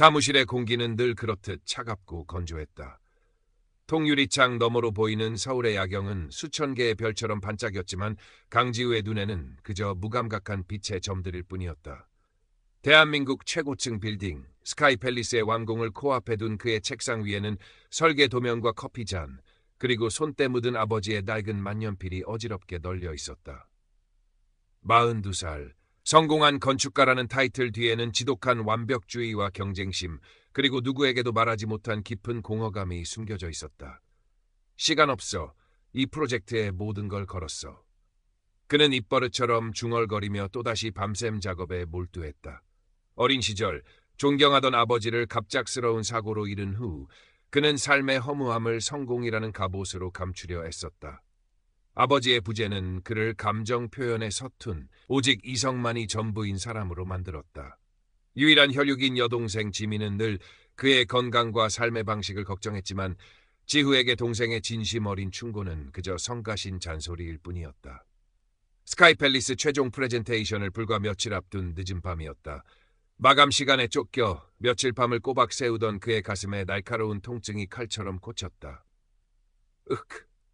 사무실의 공기는 늘 그렇듯 차갑고 건조했다. 통유리창 너머로 보이는 서울의 야경은 수천 개의 별처럼 반짝였지만 강지우의 눈에는 그저 무감각한 빛의 점들일 뿐이었다. 대한민국 최고층 빌딩 스카이팰리스의 완공을 코앞에 둔 그의 책상 위에는 설계 도면과 커피잔, 그리고 손때 묻은 아버지의 낡은 만년필이 어지럽게 널려 있었다. 42살, 성공한 건축가라는 타이틀 뒤에는 지독한 완벽주의와 경쟁심, 그리고 누구에게도 말하지 못한 깊은 공허감이 숨겨져 있었다. 시간 없어. 이 프로젝트에 모든 걸 걸었어. 그는 입버릇처럼 중얼거리며 또다시 밤샘 작업에 몰두했다. 어린 시절 존경하던 아버지를 갑작스러운 사고로 잃은 후 그는 삶의 허무함을 성공이라는 갑옷으로 감추려 애썼다. 아버지의 부재는 그를 감정 표현에 서툰 오직 이성만이 전부인 사람으로 만들었다. 유일한 혈육인 여동생 지민은 늘 그의 건강과 삶의 방식을 걱정했지만 지후에게 동생의 진심 어린 충고는 그저 성가신 잔소리일 뿐이었다. 스카이팰리스 최종 프레젠테이션을 불과 며칠 앞둔 늦은 밤이었다. 마감 시간에 쫓겨 며칠 밤을 꼬박 새우던 그의 가슴에 날카로운 통증이 칼처럼 꽂혔다.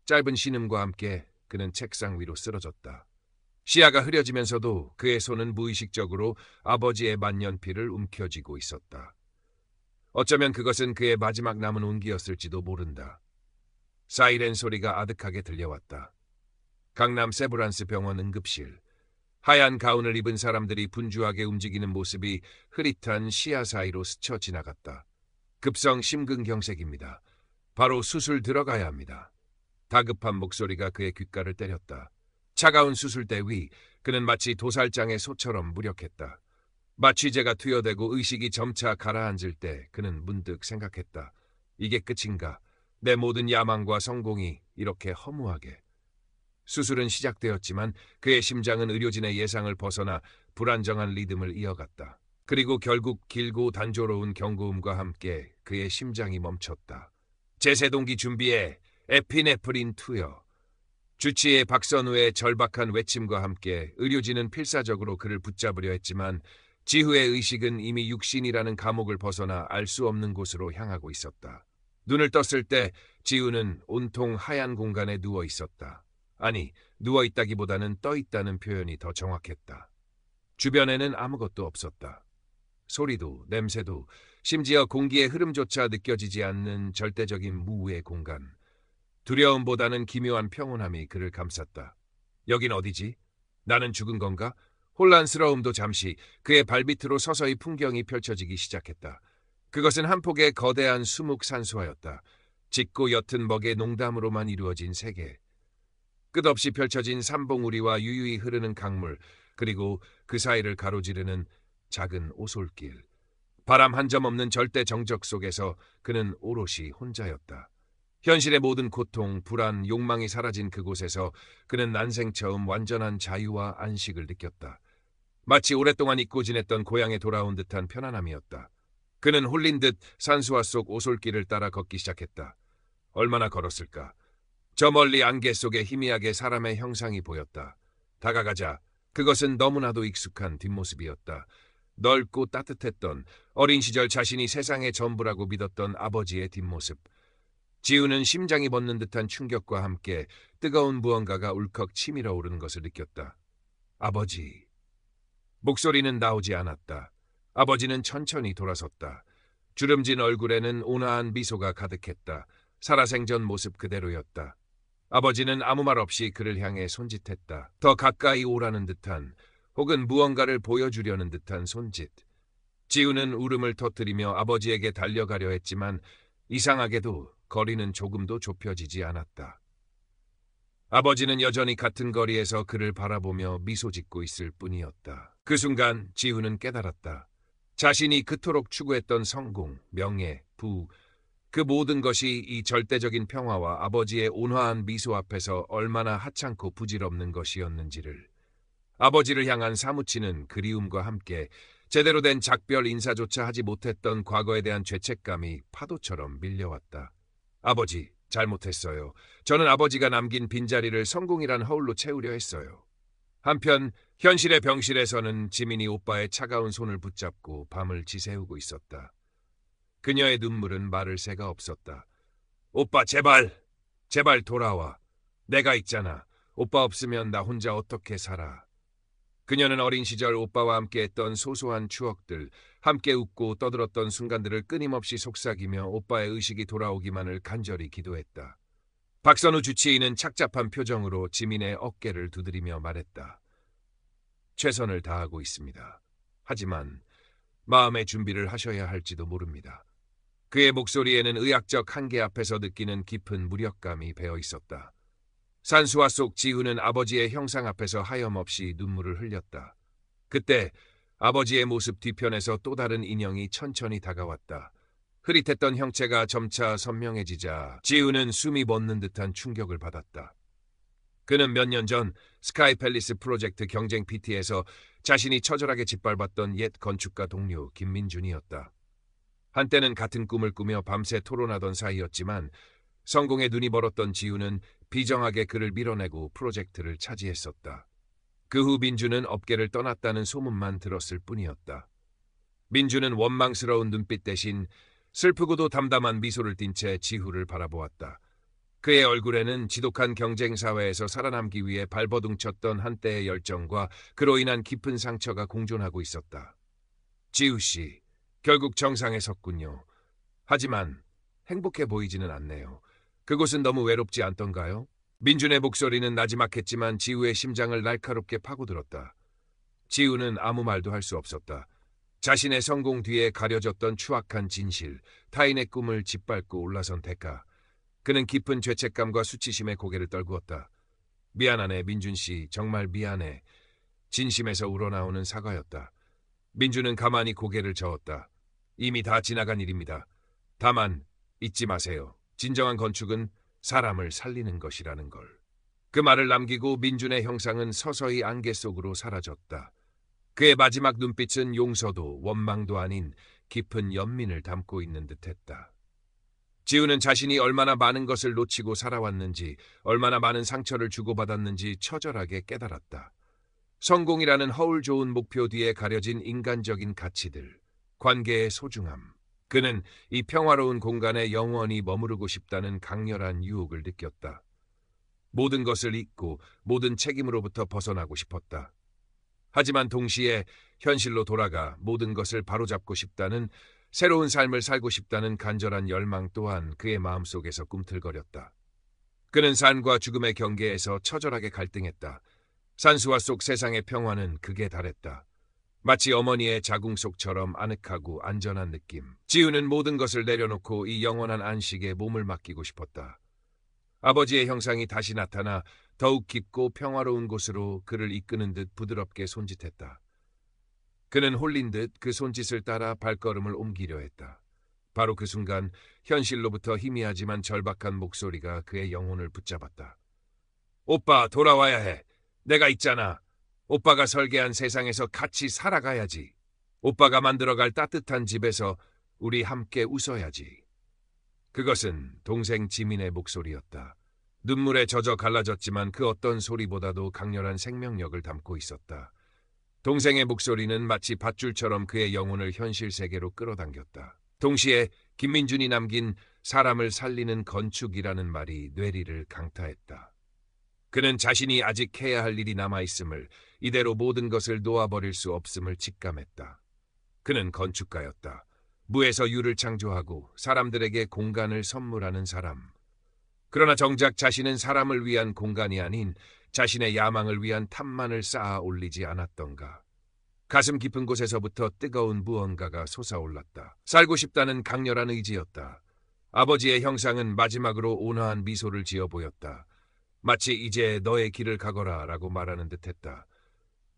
짧은 신음과 함께 그는 책상 위로 쓰러졌다. 시야가 흐려지면서도 그의 손은 무의식적으로 아버지의 만년필을 움켜쥐고 있었다. 어쩌면 그것은 그의 마지막 남은 온기였을지도 모른다. 사이렌 소리가 아득하게 들려왔다. 강남 세브란스 병원 응급실. 하얀 가운을 입은 사람들이 분주하게 움직이는 모습이 흐릿한 시야 사이로 스쳐 지나갔다. 급성 심근경색입니다. 바로 수술 들어가야 합니다. 다급한 목소리가 그의 귓가를 때렸다. 차가운 수술대 위, 그는 마치 도살장의 소처럼 무력했다. 마취제가 투여되고 의식이 점차 가라앉을 때 그는 문득 생각했다. 이게 끝인가? 내 모든 야망과 성공이 이렇게 허무하게. 수술은 시작되었지만 그의 심장은 의료진의 예상을 벗어나 불안정한 리듬을 이어갔다. 그리고 결국 길고 단조로운 경고음과 함께 그의 심장이 멈췄다. 제세동기 준비해. 에피네프린 투여. 주치의 박선우의 절박한 외침과 함께 의료진은 필사적으로 그를 붙잡으려 했지만 지후의 의식은 이미 육신이라는 감옥을 벗어나 알 수 없는 곳으로 향하고 있었다. 눈을 떴을 때 지우는 온통 하얀 공간에 누워 있었다. 아니, 누워 있다기보다는 떠 있다는 표현이 더 정확했다. 주변에는 아무것도 없었다. 소리도, 냄새도, 심지어 공기의 흐름조차 느껴지지 않는 절대적인 무의 공간. 두려움보다는 기묘한 평온함이 그를 감쌌다. 여긴 어디지? 나는 죽은 건가? 혼란스러움도 잠시 그의 발밑으로 서서히 풍경이 펼쳐지기 시작했다. 그것은 한 폭의 거대한 수묵 산수화였다. 짙고 옅은 먹의 농담으로만 이루어진 세계. 끝없이 펼쳐진 삼봉우리와 유유히 흐르는 강물, 그리고 그 사이를 가로지르는 작은 오솔길. 바람 한 점 없는 절대 정적 속에서 그는 오롯이 혼자였다. 현실의 모든 고통, 불안, 욕망이 사라진 그곳에서 그는 난생 처음 완전한 자유와 안식을 느꼈다. 마치 오랫동안 잊고 지냈던 고향에 돌아온 듯한 편안함이었다. 그는 홀린 듯 산수화 속 오솔길을 따라 걷기 시작했다. 얼마나 걸었을까? 저 멀리 안개 속에 희미하게 사람의 형상이 보였다. 다가가자 그것은 너무나도 익숙한 뒷모습이었다. 넓고 따뜻했던 어린 시절 자신이 세상의 전부라고 믿었던 아버지의 뒷모습. 지우는 심장이 멎는 듯한 충격과 함께 뜨거운 무언가가 울컥 치밀어 오르는 것을 느꼈다. 아버지. 목소리는 나오지 않았다. 아버지는 천천히 돌아섰다. 주름진 얼굴에는 온화한 미소가 가득했다. 살아생전 모습 그대로였다. 아버지는 아무 말 없이 그를 향해 손짓했다. 더 가까이 오라는 듯한, 혹은 무언가를 보여주려는 듯한 손짓. 지우는 울음을 터뜨리며 아버지에게 달려가려 했지만 이상하게도 거리는 조금도 좁혀지지 않았다. 아버지는 여전히 같은 거리에서 그를 바라보며 미소 짓고 있을 뿐이었다. 그 순간 지우는 깨달았다. 자신이 그토록 추구했던 성공, 명예, 부, 그 모든 것이 이 절대적인 평화와 아버지의 온화한 미소 앞에서 얼마나 하찮고 부질없는 것이었는지를. 아버지를 향한 사무치는 그리움과 함께 제대로 된 작별 인사조차 하지 못했던 과거에 대한 죄책감이 파도처럼 밀려왔다. 아버지, 잘못했어요. 저는 아버지가 남긴 빈자리를 성공이란 허울로 채우려 했어요. 한편 현실의 병실에서는 지민이 오빠의 차가운 손을 붙잡고 밤을 지새우고 있었다. 그녀의 눈물은 마를 새가 없었다. 오빠 제발, 제발 돌아와. 내가 있잖아. 오빠 없으면 나 혼자 어떻게 살아. 그녀는 어린 시절 오빠와 함께했던 소소한 추억들, 함께 웃고 떠들었던 순간들을 끊임없이 속삭이며 오빠의 의식이 돌아오기만을 간절히 기도했다. 박선우 주치의는 착잡한 표정으로 지민의 어깨를 두드리며 말했다. 최선을 다하고 있습니다. 하지만 마음의 준비를 하셔야 할지도 모릅니다. 그의 목소리에는 의학적 한계 앞에서 느끼는 깊은 무력감이 배어 있었다. 산수화 속 지우는 아버지의 형상 앞에서 하염없이 눈물을 흘렸다. 그때 아버지의 모습 뒤편에서 또 다른 인형이 천천히 다가왔다. 흐릿했던 형체가 점차 선명해지자 지우는 숨이 멎는 듯한 충격을 받았다. 그는 몇 년 전 스카이 팰리스 프로젝트 경쟁 PT에서 자신이 처절하게 짓밟았던 옛 건축가 동료 김민준이었다. 한때는 같은 꿈을 꾸며 밤새 토론하던 사이였지만 성공에 눈이 멀었던 지우는 비정하게 그를 밀어내고 프로젝트를 차지했었다. 그 후 민준은 업계를 떠났다는 소문만 들었을 뿐이었다. 민준은 원망스러운 눈빛 대신 슬프고도 담담한 미소를 띤 채 지우를 바라보았다. 그의 얼굴에는 지독한 경쟁사회에서 살아남기 위해 발버둥쳤던 한때의 열정과 그로 인한 깊은 상처가 공존하고 있었다. 지우 씨, 결국 정상에 섰군요. 하지만 행복해 보이지는 않네요. 그곳은 너무 외롭지 않던가요? 민준의 목소리는 나지막했지만 지우의 심장을 날카롭게 파고들었다. 지우는 아무 말도 할 수 없었다. 자신의 성공 뒤에 가려졌던 추악한 진실, 타인의 꿈을 짓밟고 올라선 대가. 그는 깊은 죄책감과 수치심에 고개를 떨구었다. 미안하네, 민준 씨. 정말 미안해. 진심에서 우러나오는 사과였다. 민준은 가만히 고개를 저었다. 이미 다 지나간 일입니다. 다만 잊지 마세요. 진정한 건축은 사람을 살리는 것이라는 걸. 그 말을 남기고 민준의 형상은 서서히 안개 속으로 사라졌다. 그의 마지막 눈빛은 용서도 원망도 아닌 깊은 연민을 담고 있는 듯했다. 지우는 자신이 얼마나 많은 것을 놓치고 살아왔는지, 얼마나 많은 상처를 주고받았는지 처절하게 깨달았다. 성공이라는 허울 좋은 목표 뒤에 가려진 인간적인 가치들, 관계의 소중함. 그는 이 평화로운 공간에 영원히 머무르고 싶다는 강렬한 유혹을 느꼈다. 모든 것을 잊고 모든 책임으로부터 벗어나고 싶었다. 하지만 동시에 현실로 돌아가 모든 것을 바로잡고 싶다는, 새로운 삶을 살고 싶다는 간절한 열망 또한 그의 마음속에서 꿈틀거렸다. 그는 산과 죽음의 경계에서 처절하게 갈등했다. 산수화 속 세상의 평화는 극에 달했다. 마치 어머니의 자궁 속처럼 아늑하고 안전한 느낌. 지우는 모든 것을 내려놓고 이 영원한 안식에 몸을 맡기고 싶었다. 아버지의 형상이 다시 나타나 더욱 깊고 평화로운 곳으로 그를 이끄는 듯 부드럽게 손짓했다. 그는 홀린 듯 그 손짓을 따라 발걸음을 옮기려 했다. 바로 그 순간 현실로부터 희미하지만 절박한 목소리가 그의 영혼을 붙잡았다. 오빠, 돌아와야 해. 내가 있잖아. 오빠가 설계한 세상에서 같이 살아가야지. 오빠가 만들어갈 따뜻한 집에서 우리 함께 웃어야지. 그것은 동생 지민의 목소리였다. 눈물에 젖어 갈라졌지만 그 어떤 소리보다도 강렬한 생명력을 담고 있었다. 동생의 목소리는 마치 밧줄처럼 그의 영혼을 현실 세계로 끌어당겼다. 동시에 김민준이 남긴 사람을 살리는 건축이라는 말이 뇌리를 강타했다. 그는 자신이 아직 해야 할 일이 남아있음을, 이대로 모든 것을 놓아버릴 수 없음을 직감했다. 그는 건축가였다. 무에서 유를 창조하고 사람들에게 공간을 선물하는 사람. 그러나 정작 자신은 사람을 위한 공간이 아닌 자신의 야망을 위한 탑만을 쌓아 올리지 않았던가. 가슴 깊은 곳에서부터 뜨거운 무언가가 솟아올랐다. 살고 싶다는 강렬한 의지였다. 아버지의 형상은 마지막으로 온화한 미소를 지어 보였다. 마치 이제 너의 길을 가거라 라고 말하는 듯했다.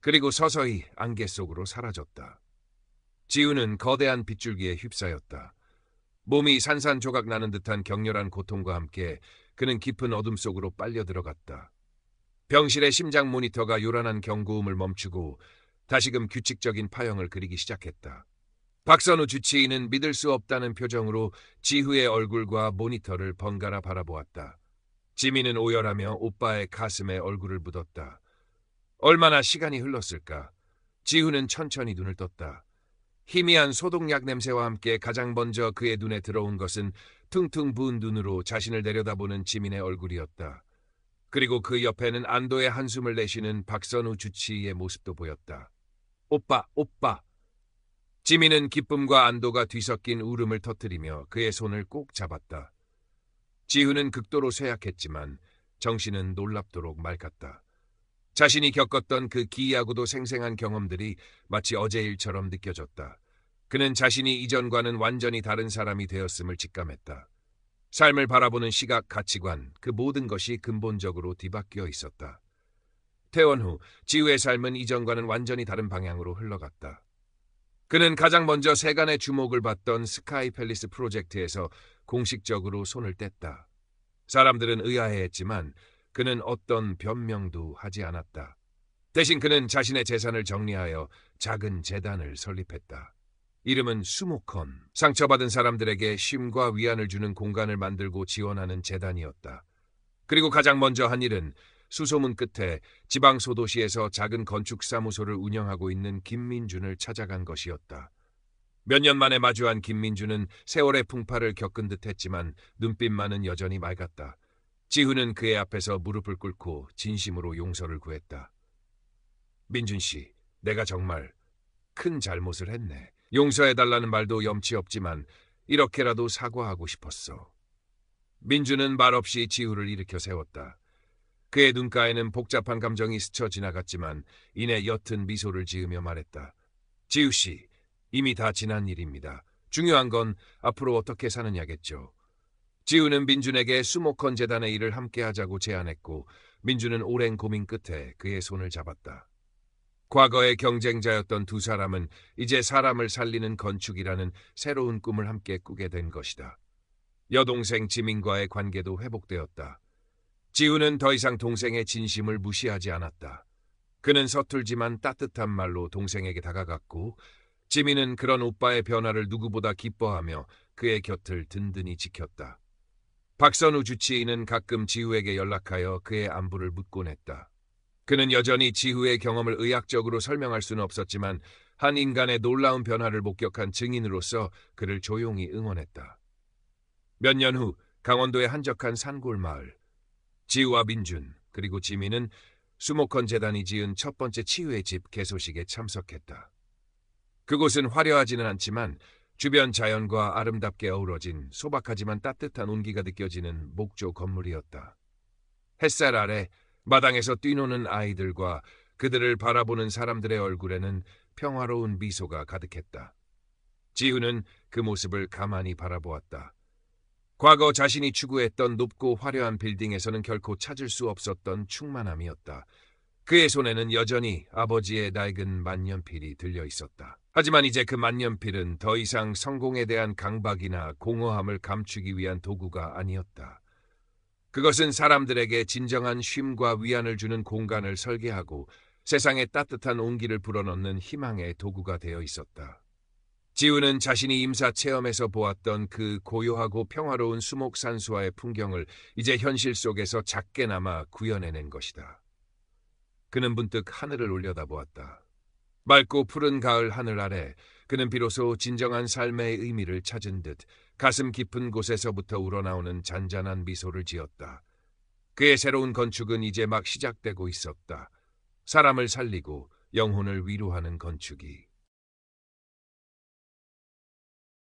그리고 서서히 안개 속으로 사라졌다. 지우는 거대한 빗줄기에 휩싸였다. 몸이 산산조각 나는 듯한 격렬한 고통과 함께 그는 깊은 어둠 속으로 빨려 들어갔다. 병실의 심장 모니터가 요란한 경고음을 멈추고 다시금 규칙적인 파형을 그리기 시작했다. 박선우 주치의는 믿을 수 없다는 표정으로 지후의 얼굴과 모니터를 번갈아 바라보았다. 지민은 오열하며 오빠의 가슴에 얼굴을 묻었다. 얼마나 시간이 흘렀을까? 지우는 천천히 눈을 떴다. 희미한 소독약 냄새와 함께 가장 먼저 그의 눈에 들어온 것은 퉁퉁 부은 눈으로 자신을 내려다보는 지민의 얼굴이었다. 그리고 그 옆에는 안도의 한숨을 내쉬는 박선우 주치의의 모습도 보였다. 오빠, 오빠. 지민은 기쁨과 안도가 뒤섞인 울음을 터뜨리며 그의 손을 꼭 잡았다. 지훈은 극도로 쇠약했지만 정신은 놀랍도록 맑았다. 자신이 겪었던 그 기이하고도 생생한 경험들이 마치 어제 일처럼 느껴졌다. 그는 자신이 이전과는 완전히 다른 사람이 되었음을 직감했다. 삶을 바라보는 시각, 가치관, 그 모든 것이 근본적으로 뒤바뀌어 있었다. 퇴원 후 지우의 삶은 이전과는 완전히 다른 방향으로 흘러갔다. 그는 가장 먼저 세간의 주목을 받던 스카이 팰리스 프로젝트에서 공식적으로 손을 뗐다. 사람들은 의아해했지만 그는 어떤 변명도 하지 않았다. 대신 그는 자신의 재산을 정리하여 작은 재단을 설립했다. 이름은 수목헌, 상처받은 사람들에게 쉼과 위안을 주는 공간을 만들고 지원하는 재단이었다. 그리고 가장 먼저 한 일은 수소문 끝에 지방 소도시에서 작은 건축사무소를 운영하고 있는 김민준을 찾아간 것이었다. 몇 년 만에 마주한 김민준은 세월의 풍파를 겪은 듯했지만 눈빛만은 여전히 맑았다. 지훈은 그의 앞에서 무릎을 꿇고 진심으로 용서를 구했다. 민준 씨, 내가 정말 큰 잘못을 했네. 용서해달라는 말도 염치 없지만 이렇게라도 사과하고 싶었어. 민준은 말없이 지우를 일으켜 세웠다. 그의 눈가에는 복잡한 감정이 스쳐 지나갔지만 이내 옅은 미소를 지으며 말했다. 지우 씨, 이미 다 지난 일입니다. 중요한 건 앞으로 어떻게 사느냐겠죠. 지우는 민준에게 수목헌 재단의 일을 함께 하자고 제안했고 민준은 오랜 고민 끝에 그의 손을 잡았다. 과거의 경쟁자였던 두 사람은 이제 사람을 살리는 건축이라는 새로운 꿈을 함께 꾸게 된 것이다. 여동생 지민과의 관계도 회복되었다. 지우는 더 이상 동생의 진심을 무시하지 않았다. 그는 서툴지만 따뜻한 말로 동생에게 다가갔고 지민은 그런 오빠의 변화를 누구보다 기뻐하며 그의 곁을 든든히 지켰다. 박선우 주치의는 가끔 지우에게 연락하여 그의 안부를 묻곤 했다. 그는 여전히 지우의 경험을 의학적으로 설명할 수는 없었지만 한 인간의 놀라운 변화를 목격한 증인으로서 그를 조용히 응원했다. 몇 년 후 강원도의 한적한 산골 마을. 지우와 민준 그리고 지민은 수목헌 재단이 지은 첫 번째 치유의 집 개소식에 참석했다. 그곳은 화려하지는 않지만 주변 자연과 아름답게 어우러진 소박하지만 따뜻한 온기가 느껴지는 목조 건물이었다. 햇살 아래 마당에서 뛰노는 아이들과 그들을 바라보는 사람들의 얼굴에는 평화로운 미소가 가득했다. 지우는 그 모습을 가만히 바라보았다. 과거 자신이 추구했던 높고 화려한 빌딩에서는 결코 찾을 수 없었던 충만함이었다. 그의 손에는 여전히 아버지의 낡은 만년필이 들려 있었다. 하지만 이제 그 만년필은 더 이상 성공에 대한 강박이나 공허함을 감추기 위한 도구가 아니었다. 그것은 사람들에게 진정한 쉼과 위안을 주는 공간을 설계하고 세상에 따뜻한 온기를 불어넣는 희망의 도구가 되어 있었다. 지우는 자신이 임사 체험에서 보았던 그 고요하고 평화로운 수목산수와의 풍경을 이제 현실 속에서 작게나마 구현해낸 것이다. 그는 문득 하늘을 올려다보았다. 맑고 푸른 가을 하늘 아래 그는 비로소 진정한 삶의 의미를 찾은 듯 가슴 깊은 곳에서부터 우러나오는 잔잔한 미소를 지었다. 그의 새로운 건축은 이제 막 시작되고 있었다. 사람을 살리고 영혼을 위로하는 건축이.